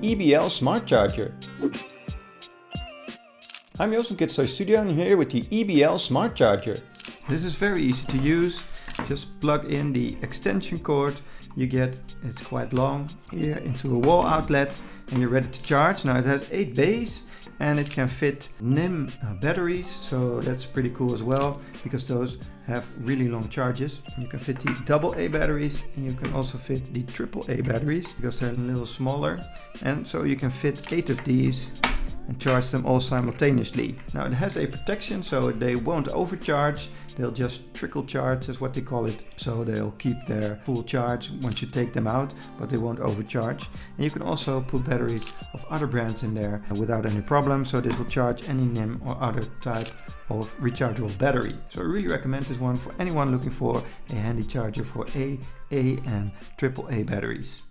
EBL smart charger. I'm Joost from Kitstoy Studio and I'm here with the EBL smart charger. This is very easy to use. Just plug in the extension cord you get, it's quite long, here into a wall outlet and you're ready to charge. Now it has 8 bays and it can fit NimH batteries, so that's pretty cool as well because those have really long charges. You can fit the AA batteries and you can also fit the AAA batteries because they're a little smaller, and so you can fit 8 of these and charge them all simultaneously. Now it has a protection so they won't overcharge, they'll just trickle charge is what they call it. So they'll keep their full charge once you take them out, but they won't overcharge. And you can also put batteries of other brands in there without any problem, so this will charge any NimH or other type of rechargeable battery. So I really recommend this one for anyone looking for a handy charger for AA and AAA batteries.